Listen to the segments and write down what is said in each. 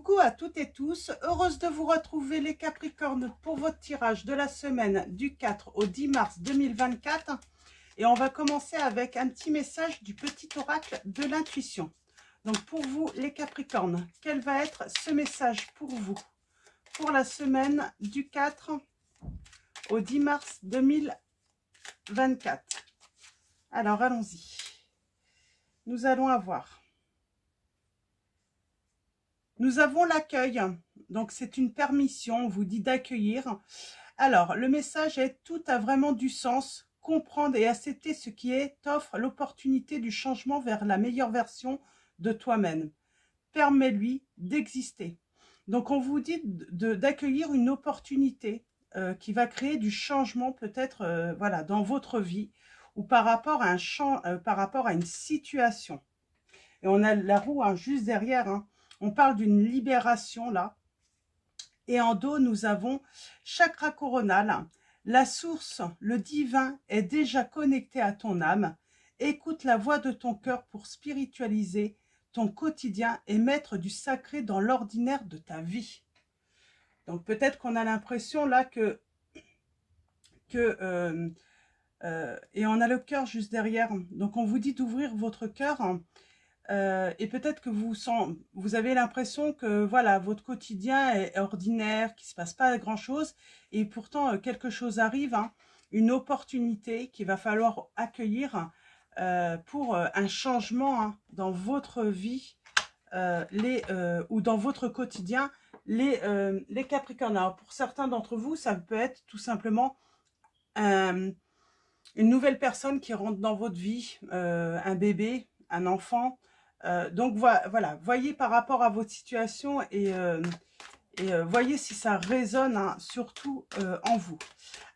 Coucou à toutes et tous, heureuse de vous retrouver les Capricornes pour votre tirage de la semaine du 4 au 10 mars 2024. Et on va commencer avec un petit message du petit oracle de l'intuition. Donc pour vous les Capricornes, quel va être ce message pour vous pour la semaine du 4 au 10 mars 2024? Alors allons-y. Nous allons avoir... Nous avons l'accueil, donc c'est une permission, on vous dit d'accueillir. Alors, le message est « Tout a vraiment du sens, comprendre et accepter ce qui est t'offre l'opportunité du changement vers la meilleure version de toi-même. Permets-lui d'exister. » Donc, on vous dit d'accueillir une opportunité qui va créer du changement peut-être voilà, dans votre vie ou par rapport à, par rapport à une situation. Et on a la roue juste derrière, on parle d'une libération là. Et en dos, nous avons chakra coronal. La source, le divin, est déjà connecté à ton âme. Écoute la voix de ton cœur pour spiritualiser ton quotidien et mettre du sacré dans l'ordinaire de ta vie. Donc peut-être qu'on a l'impression là et on a le cœur juste derrière. Donc on vous dit d'ouvrir votre cœur. Et peut-être que vous avez l'impression que voilà, votre quotidien est ordinaire, qu'il ne se passe pas grand-chose, et pourtant quelque chose arrive, une opportunité qu'il va falloir accueillir pour un changement dans votre vie ou dans votre quotidien, les Capricornes. Alors, pour certains d'entre vous, ça peut être tout simplement une nouvelle personne qui rentre dans votre vie, un bébé, un enfant. Donc voilà, voyez par rapport à votre situation et voyez si ça résonne surtout en vous.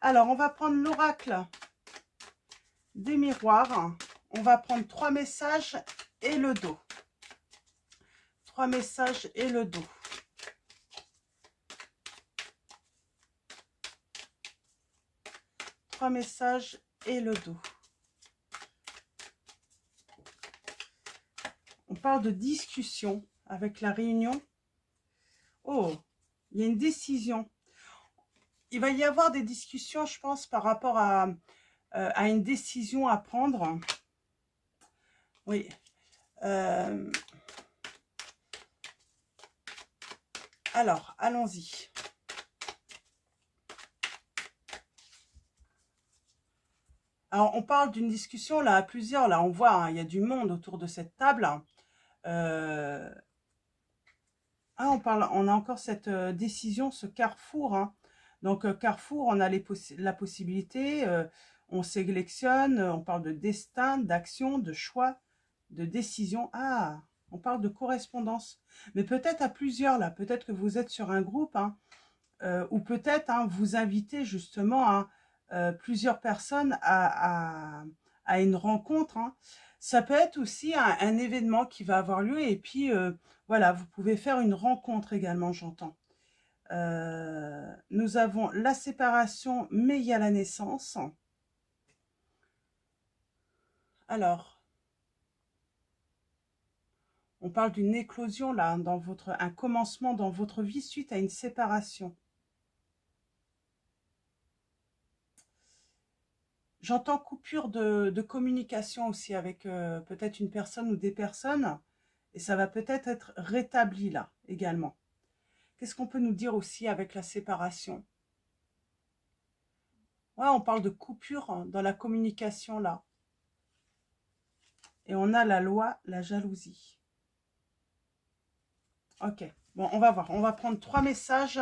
Alors, on va prendre l'oracle des miroirs. On va prendre 3 messages et le dos. 3 messages et le dos. Trois messages et le dos. On parle de discussion avec la réunion. Oh, il y a une décision. Il va y avoir des discussions, je pense, par rapport à une décision à prendre. Oui. Alors, allons-y. Alors, on parle d'une discussion, là, à plusieurs. Là, on voit, il y a du monde autour de cette table. On a encore cette décision, ce carrefour. Donc, carrefour, on a la possibilité, on sélectionne, on parle de destin, d'action, de choix, de décision. Ah, on parle de correspondance. Mais peut-être à plusieurs, là. Peut-être que vous êtes sur un groupe, ou peut-être vous invitez justement plusieurs personnes à une rencontre. Ça peut être aussi un événement qui va avoir lieu et puis voilà, vous pouvez faire une rencontre également, j'entends. Nous avons la séparation, mais il y a la naissance. Alors, on parle d'une éclosion là, un commencement dans votre vie suite à une séparation. J'entends coupure de communication aussi avec peut-être une personne ou des personnes. Et ça va peut-être être rétabli là également. Qu'est-ce qu'on peut nous dire aussi avec la séparation? Ouais, on parle de coupure dans la communication là. Et on a la loi, la jalousie. Ok, bon, on va voir. On va prendre 3 messages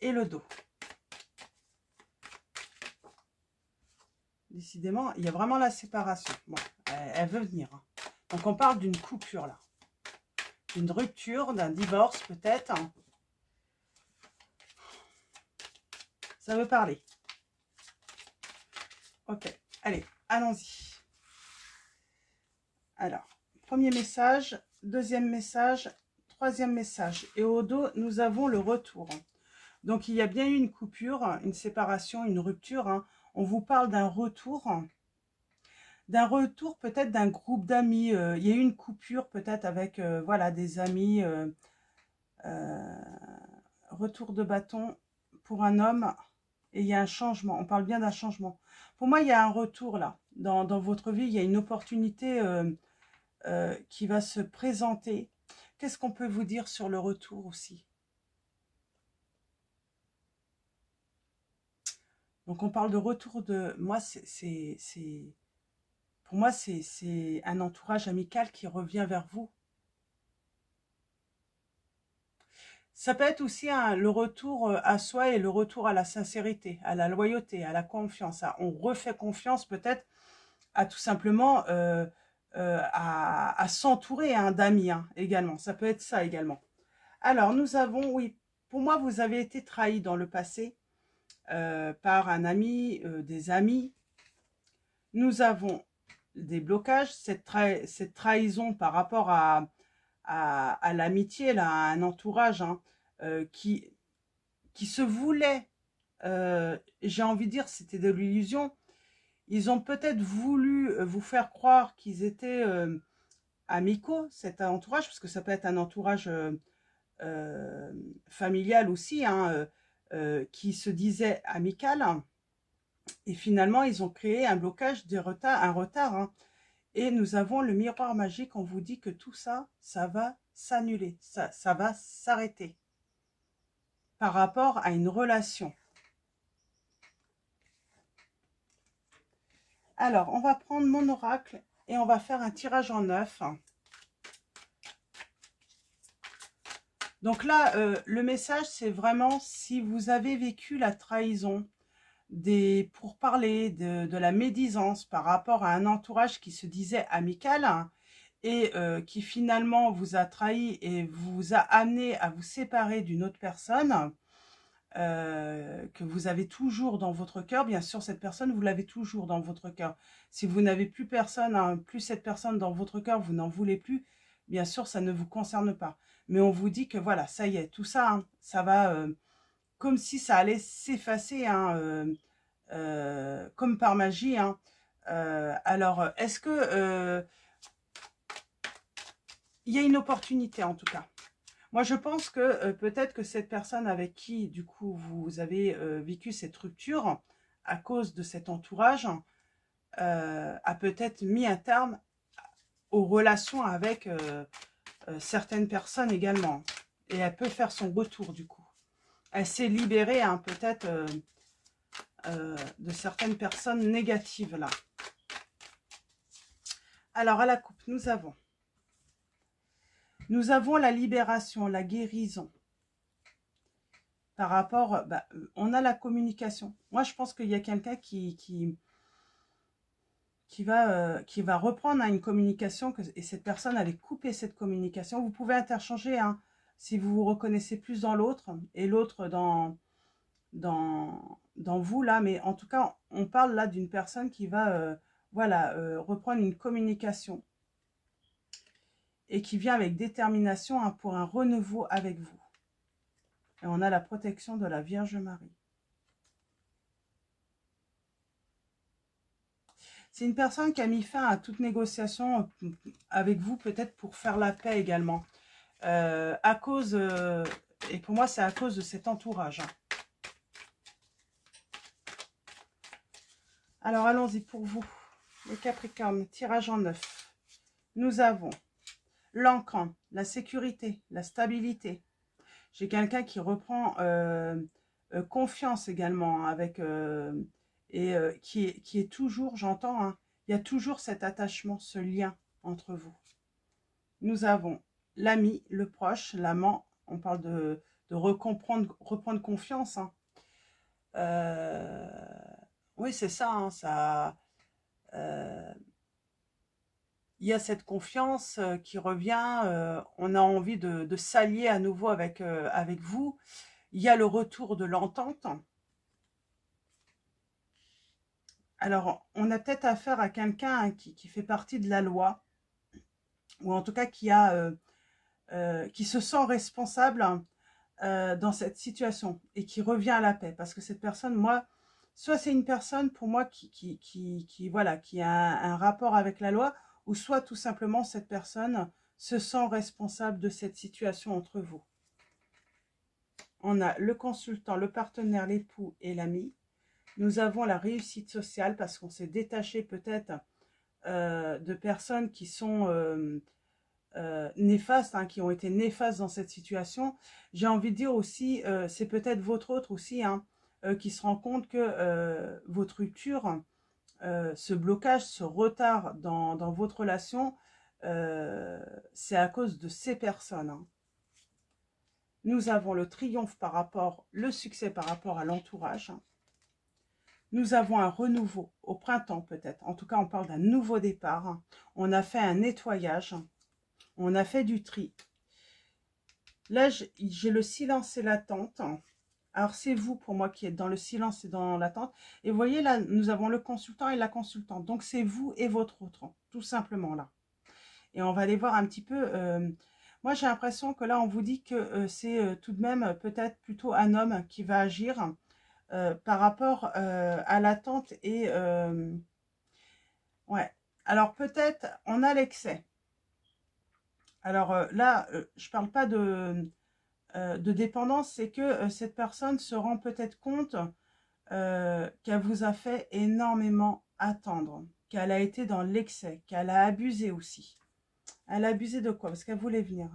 et le dos. Décidément, il y a vraiment la séparation. Bon, elle veut venir. Donc, on parle d'une coupure, là. D'une rupture, d'un divorce, peut-être. Ça veut parler. Ok, allez, allons-y. Alors, premier message, deuxième message, troisième message. Et au dos, nous avons le retour. Donc, il y a bien eu une coupure, une séparation, une rupture. On vous parle d'un retour. d'un retour peut-être d'un groupe d'amis. Il y a eu une coupure peut-être avec voilà, des amis. Retour de bâton pour un homme et il y a un changement. On parle bien d'un changement. Pour moi, il y a un retour là. Dans votre vie, il y a une opportunité qui va se présenter. Qu'est-ce qu'on peut vous dire sur le retour aussi? Donc, on parle de retour de... Moi, pour moi, c'est un entourage amical qui revient vers vous. Ça peut être aussi le retour à soi et le retour à la sincérité, à la loyauté, à la confiance. On refait confiance peut-être à tout simplement à s'entourer d'amis également. Ça peut être ça également. Alors, nous avons, oui, pour moi, vous avez été trahi dans le passé par un ami, des amis. Nous avons des blocages, cette trahison par rapport à l'amitié, là, à un entourage qui se voulait, j'ai envie de dire, c'était de l'illusion. Ils ont peut-être voulu vous faire croire qu'ils étaient amicaux, cet entourage, parce que ça peut être un entourage familial aussi, qui se disait amical. Et finalement, ils ont créé un blocage, un retard. Et nous avons le miroir magique, on vous dit que tout ça, ça va s'annuler, ça va s'arrêter par rapport à une relation. Alors, on va prendre mon oracle et on va faire un tirage en 9. Donc là, le message, c'est vraiment si vous avez vécu la trahison, des pourparlers, de la médisance par rapport à un entourage qui se disait amical et qui finalement vous a trahi et vous a amené à vous séparer d'une autre personne, que vous avez toujours dans votre cœur. Bien sûr, cette personne, vous l'avez toujours dans votre cœur. Si vous n'avez plus personne, plus cette personne dans votre cœur, vous n'en voulez plus, bien sûr, ça ne vous concerne pas. Mais on vous dit que voilà, ça y est, tout ça, ça va, comme si ça allait s'effacer, comme par magie. Alors, est-ce que il y a une opportunité en tout cas? Moi, je pense que peut-être que cette personne avec qui, du coup, vous avez vécu cette rupture à cause de cet entourage a peut-être mis un terme aux relations avec certaines personnes également. Et elle peut faire son retour, du coup. Elle s'est libérée peut-être de certaines personnes négatives, là. Alors, à la coupe, nous avons la libération, la guérison. Par rapport, on a la communication. Moi, je pense qu'il y a quelqu'un qui va reprendre une communication et cette personne avait coupé cette communication. Vous pouvez interchanger si vous vous reconnaissez plus dans l'autre et l'autre dans vous là. Mais en tout cas, on parle là d'une personne qui va reprendre une communication et qui vient avec détermination pour un renouveau avec vous. Et on a la protection de la Vierge Marie. C'est une personne qui a mis fin à toute négociation avec vous, peut-être pour faire la paix également. À cause, et pour moi, c'est à cause de cet entourage. Alors, allons-y pour vous, les Capricornes, tirage en 9. Nous avons l'ancre, la sécurité, la stabilité. J'ai quelqu'un qui reprend confiance également avec qui est toujours, j'entends, il y a toujours cet attachement, ce lien entre vous. Nous avons l'ami, le proche, l'amant. On parle de reprendre confiance. Oui, c'est ça. Il y a cette confiance qui revient. On a envie de s'allier à nouveau avec vous. Il y a le retour de l'entente. Alors, on a peut-être affaire à quelqu'un qui fait partie de la loi, ou en tout cas qui se sent responsable dans cette situation et qui revient à la paix. Parce que cette personne, moi, soit c'est une personne pour moi voilà, qui a un rapport avec la loi, ou soit tout simplement cette personne se sent responsable de cette situation entre vous. On a le consultant, le partenaire, l'époux et l'ami. Nous avons la réussite sociale parce qu'on s'est détaché peut-être de personnes qui sont néfastes, hein, qui ont été néfastes dans cette situation. J'ai envie de dire aussi, c'est peut-être votre autre aussi, hein, qui se rend compte que votre rupture, ce blocage, ce retard dans votre relation, c'est à cause de ces personnes. Hein. Nous avons le triomphe par rapport, le succès par rapport à l'entourage. Nous avons un renouveau au printemps peut-être. En tout cas, on parle d'un nouveau départ. On a fait un nettoyage. On a fait du tri. Là, j'ai le silence et l'attente. Alors, c'est vous, pour moi, qui êtes dans le silence et dans l'attente. Et vous voyez, là, nous avons le consultant et la consultante. Donc, c'est vous et votre autre, tout simplement, là. Et on va aller voir un petit peu... moi, j'ai l'impression que là, on vous dit que c'est tout de même peut-être plutôt un homme qui va agir par rapport à l'attente et... ouais. Alors, peut-être, on a l'excès. Alors là, je parle pas de dépendance, c'est que cette personne se rend peut-être compte qu'elle vous a fait énormément attendre, qu'elle a été dans l'excès, qu'elle a abusé aussi. Elle a abusé de quoi? Parce qu'elle voulait venir.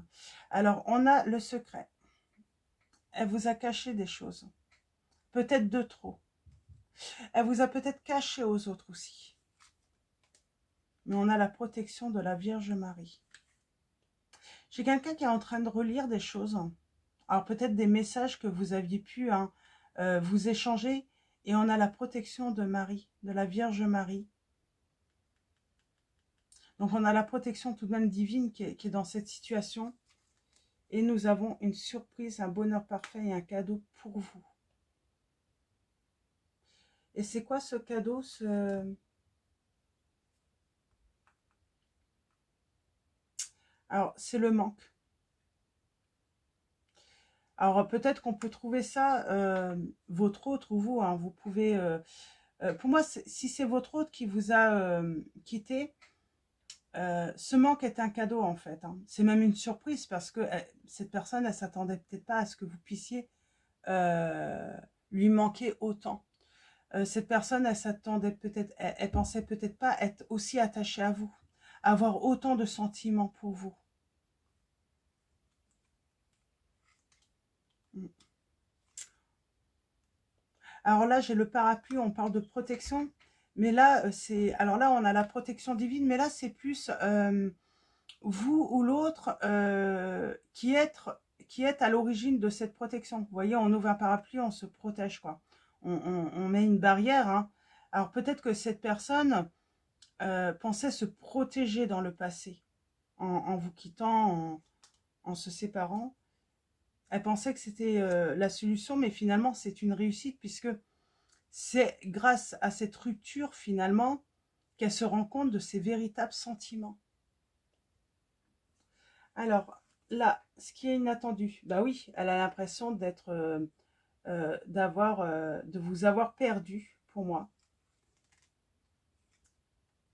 Alors, on a le secret. Elle vous a caché des choses. Peut-être de trop. Elle vous a peut-être caché aux autres aussi. Mais on a la protection de la Vierge Marie. J'ai quelqu'un qui est en train de relire des choses. Alors peut-être des messages que vous aviez pu vous échanger. Et on a la protection de Marie, de la Vierge Marie. Donc on a la protection tout de même divine qui est dans cette situation. Et nous avons une surprise, un bonheur parfait et un cadeau pour vous. Et c'est quoi ce cadeau, Alors, c'est le manque. Alors, peut-être qu'on peut trouver ça, votre autre ou vous, hein, vous pouvez... pour moi, si c'est votre autre qui vous a quitté, ce manque est un cadeau, en fait. Hein. C'est même une surprise parce que cette personne, elle s'attendait peut-être pas à ce que vous puissiez lui manquer autant. Cette personne, elle s'attendait peut-être, elle pensait peut-être pas être aussi attachée à vous, avoir autant de sentiments pour vous. Alors là, j'ai le parapluie, on parle de protection. Mais là, alors là, on a la protection divine, mais là, c'est plus vous ou l'autre qui est à l'origine de cette protection. Vous voyez, on ouvre un parapluie, on se protège, quoi. On met une barrière. Hein. Alors peut-être que cette personne pensait se protéger dans le passé, en vous quittant, en se séparant. Elle pensait que c'était la solution, mais finalement, c'est une réussite, puisque c'est grâce à cette rupture, finalement, qu'elle se rend compte de ses véritables sentiments. Alors, là, ce qui est inattendu, bah oui, elle a l'impression d'être, de vous avoir perdu, pour moi.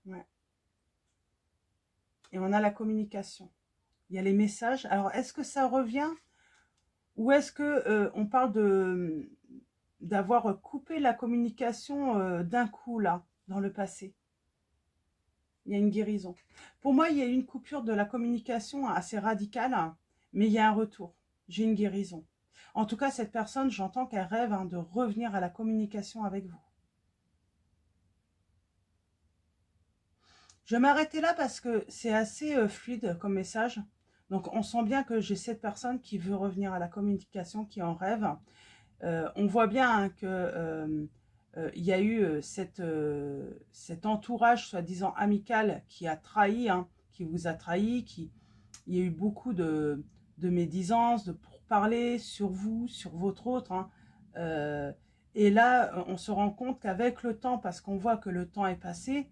Ouais. Et on a la communication. Il y a les messages. Alors, est-ce que ça revient ou est-ce que on parle d'avoir coupé la communication d'un coup, là, dans le passé? Il y a une guérison. Pour moi, il y a une coupure de la communication assez radicale, hein, mais il y a un retour. J'ai une guérison. En tout cas, cette personne, j'entends qu'elle rêve de revenir à la communication avec vous. Je vais m'arrêter là parce que c'est assez fluide comme message. Donc, on sent bien que j'ai cette personne qui veut revenir à la communication, qui en rêve. On voit bien hein, que il y a eu cet entourage soi-disant amical qui a trahi, hein, qui vous a trahi, il y a eu beaucoup de médisances, de pourparlers sur vous, sur votre autre. Hein. Et là, on se rend compte qu'avec le temps, parce qu'on voit que le temps est passé,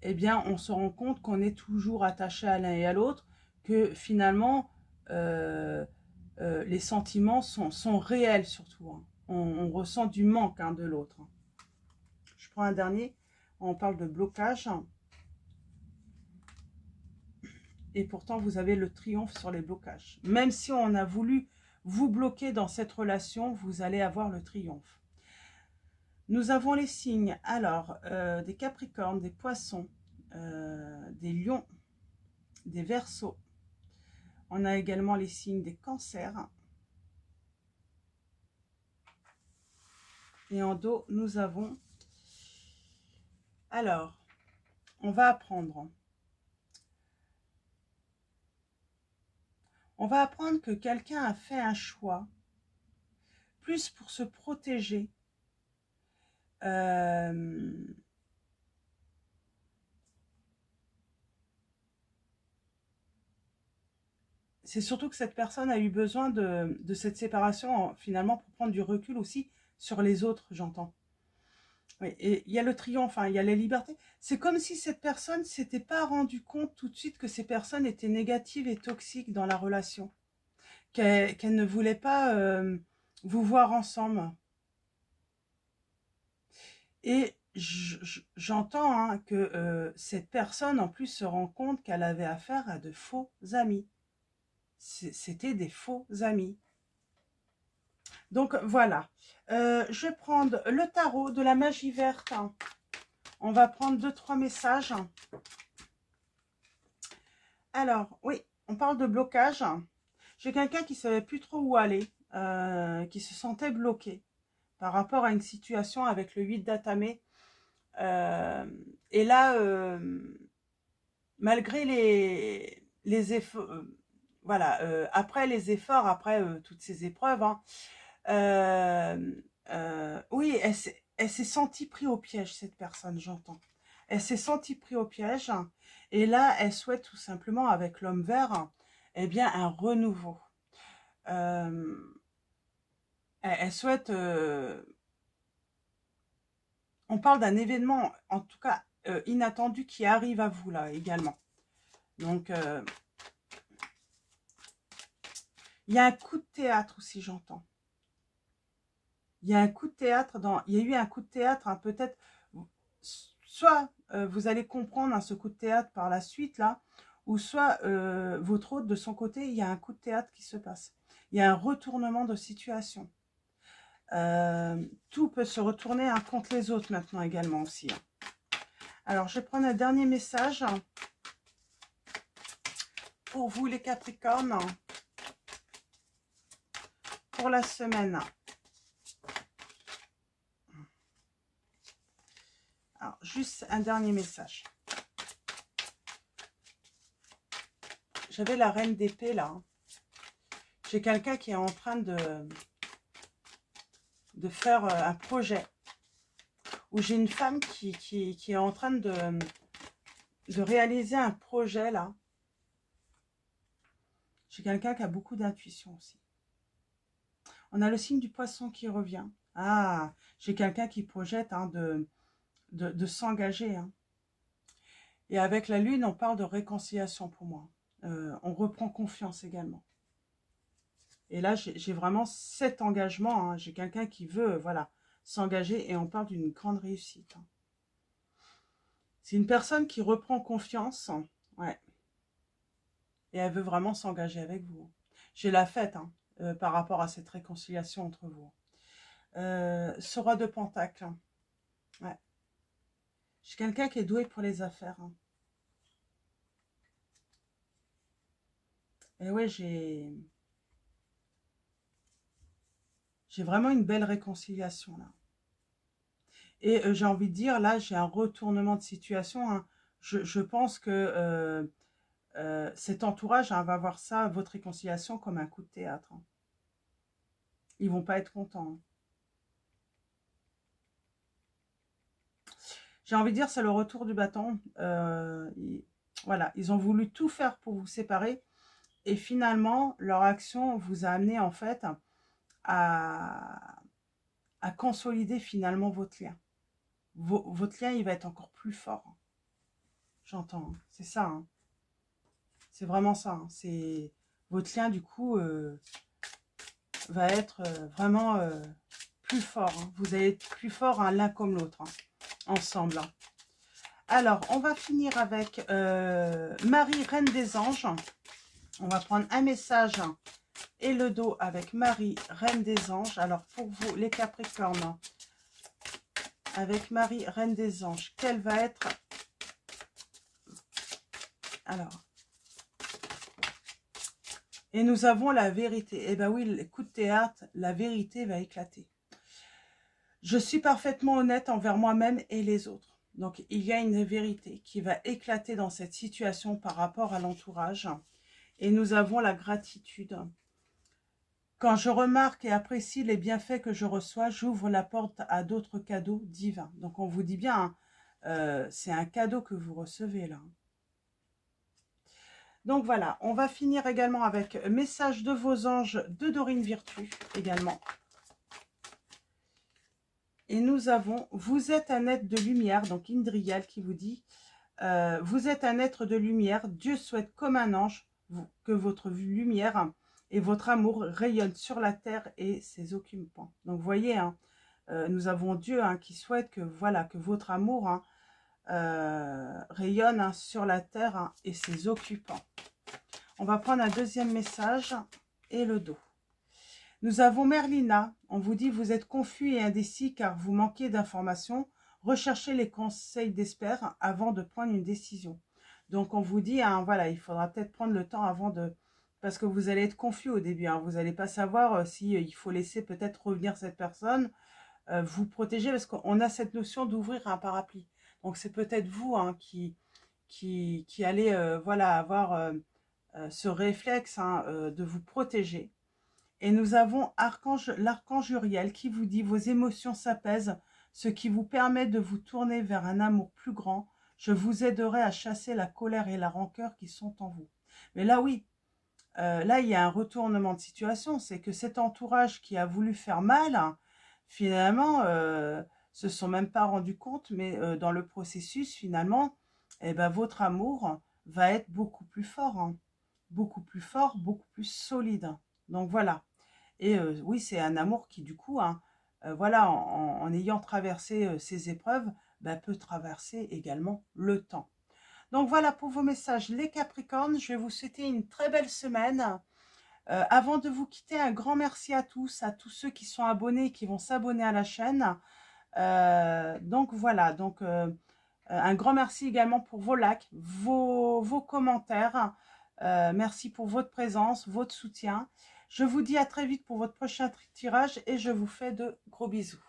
eh bien, on se rend compte qu'on est toujours attaché à l'un et à l'autre, que finalement, les sentiments sont réels surtout. Hein. On ressent du manque hein, de l'autre. prends un dernier. On parle de blocage. Et pourtant, vous avez le triomphe sur les blocages. Même si on a voulu vous bloquer dans cette relation, vous allez avoir le triomphe. Nous avons les signes, alors, des Capricornes, des Poissons, des Lions, des Verseaux. On a également les signes des Cancers. Et en dos, nous avons... Alors, on va apprendre. On va apprendre que quelqu'un a fait un choix, plus pour se protéger. C'est surtout que cette personne a eu besoin de cette séparation, finalement, pour prendre du recul aussi sur les autres, j'entends. Oui, et il y a le triomphe, hein, il y a la liberté. C'est comme si cette personne ne s'était pas rendu compte tout de suite que ces personnes étaient négatives et toxiques dans la relation. Qu'elle ne voulait pas vous voir ensemble. Et j'entends hein, que cette personne, en plus, se rend compte qu'elle avait affaire à de faux amis. C'était des faux amis. Donc, voilà. Je vais prendre le tarot de la magie verte. On va prendre 2-3 messages. Alors, oui, on parle de blocage. J'ai quelqu'un qui ne savait plus trop où aller, qui se sentait bloqué par rapport à une situation avec le 8 d'Atamé. Et là, malgré les efforts, voilà, après les efforts, après toutes ces épreuves, hein, oui, elle s'est sentie pris au piège, cette personne, j'entends. Elle s'est sentie pris au piège, et là, elle souhaite tout simplement, avec l'homme vert, eh bien, un renouveau. Elle souhaite... on parle d'un événement, en tout cas, inattendu qui arrive à vous, là, également. Donc, il y a un coup de théâtre aussi, j'entends. Il y a un coup de théâtre, il y a eu un coup de théâtre, hein, peut-être, soit vous allez comprendre hein, ce coup de théâtre par la suite, là, ou soit votre hôte, de son côté, il y a un coup de théâtre qui se passe. Il y a un retournement de situation. Tout peut se retourner hein, contre les autres maintenant également aussi. Hein. Alors, je vais prendre un dernier message pour vous, les Capricornes, pour la semaine. Alors, juste un dernier message. J'avais la reine d'épée là. J'ai quelqu'un qui est en train de faire un projet. Où j'ai une femme qui est en train de réaliser un projet là. J'ai quelqu'un qui a beaucoup d'intuition aussi. On a le signe du poisson qui revient. Ah, j'ai quelqu'un qui projette hein, de s'engager. Hein. Et avec la lune, on parle de réconciliation pour moi. On reprend confiance également. Et là, j'ai vraiment cet engagement. Hein. J'ai quelqu'un qui veut voilà, s'engager et on parle d'une grande réussite. Hein. C'est une personne qui reprend confiance. Ouais. Et elle veut vraiment s'engager avec vous. J'ai la fête hein, par rapport à cette réconciliation entre vous. Ce roi de Pentacle. Hein. Ouais. J'ai quelqu'un qui est doué pour les affaires. Hein. Et ouais, j'ai vraiment une belle réconciliation là. Et j'ai envie de dire, là, j'ai un retournement de situation. Hein. Je pense que cet entourage hein, va voir ça, votre réconciliation, comme un coup de théâtre. Hein. Ils vont pas être contents. Hein. J'ai envie de dire, c'est le retour du bâton. Voilà, ils ont voulu tout faire pour vous séparer. Et finalement, leur action vous a amené en fait à consolider finalement votre lien. Votre lien, il va être encore plus fort. Hein. J'entends, hein. C'est ça. Hein. C'est vraiment ça. Hein. C'est votre lien, du coup, va être vraiment plus fort. Hein. Vous allez être plus fort hein, l'un comme l'autre. Hein. ensemble. Alors, on va finir avec Marie, Reine des Anges. On va prendre un message et le dos avec Marie, Reine des Anges. Alors, pour vous, les Capricornes, avec Marie, Reine des Anges, quelle va être... Alors, et nous avons la vérité. Eh bien oui, le coup de théâtre, la vérité va éclater. Je suis parfaitement honnête envers moi-même et les autres. Donc, il y a une vérité qui va éclater dans cette situation par rapport à l'entourage. Et nous avons la gratitude. Quand je remarque et apprécie les bienfaits que je reçois, j'ouvre la porte à d'autres cadeaux divins. Donc, on vous dit bien, hein, c'est un cadeau que vous recevez là. Donc, voilà, on va finir également avec message de vos anges de Dorine Virtue également. Et nous avons, vous êtes un être de lumière, donc Indriel qui vous dit, vous êtes un être de lumière, Dieu souhaite comme un ange que votre lumière et votre amour rayonnent sur la terre et ses occupants. Donc vous voyez, hein, nous avons Dieu hein, qui souhaite que, voilà, que votre amour hein, rayonne hein, sur la terre hein, et ses occupants. On va prendre un deuxième message et le dos. Nous avons Merlina, on vous dit vous êtes confus et indécis car vous manquez d'informations. Recherchez les conseils d'experts avant de prendre une décision. Donc on vous dit, hein, voilà, il faudra peut-être prendre le temps avant de... Parce que vous allez être confus au début, hein, vous n'allez pas savoir si il faut laisser peut-être revenir cette personne, vous protéger parce qu'on a cette notion d'ouvrir un parapluie. Donc c'est peut-être vous hein, qui allez voilà, avoir ce réflexe hein, de vous protéger. Et nous avons l'archange Uriel qui vous dit « Vos émotions s'apaisent, ce qui vous permet de vous tourner vers un amour plus grand. Je vous aiderai à chasser la colère et la rancœur qui sont en vous. » Mais là, oui, là, il y a un retournement de situation. C'est que cet entourage qui a voulu faire mal, hein, finalement, se sont même pas rendus compte, mais dans le processus, finalement, eh ben, votre amour va être beaucoup plus fort. Hein, beaucoup plus fort, beaucoup plus solide. Donc, voilà. Et oui, c'est un amour qui, du coup, hein, voilà, en ayant traversé ces épreuves, bah, peut traverser également le temps. Donc, voilà pour vos messages, les Capricornes. Je vais vous souhaiter une très belle semaine. Avant de vous quitter, un grand merci à tous ceux qui sont abonnés et qui vont s'abonner à la chaîne. Donc, voilà. Donc, un grand merci également pour vos likes, vos commentaires. Merci pour votre présence, votre soutien. Je vous dis à très vite pour votre prochain tirage et je vous fais de gros bisous.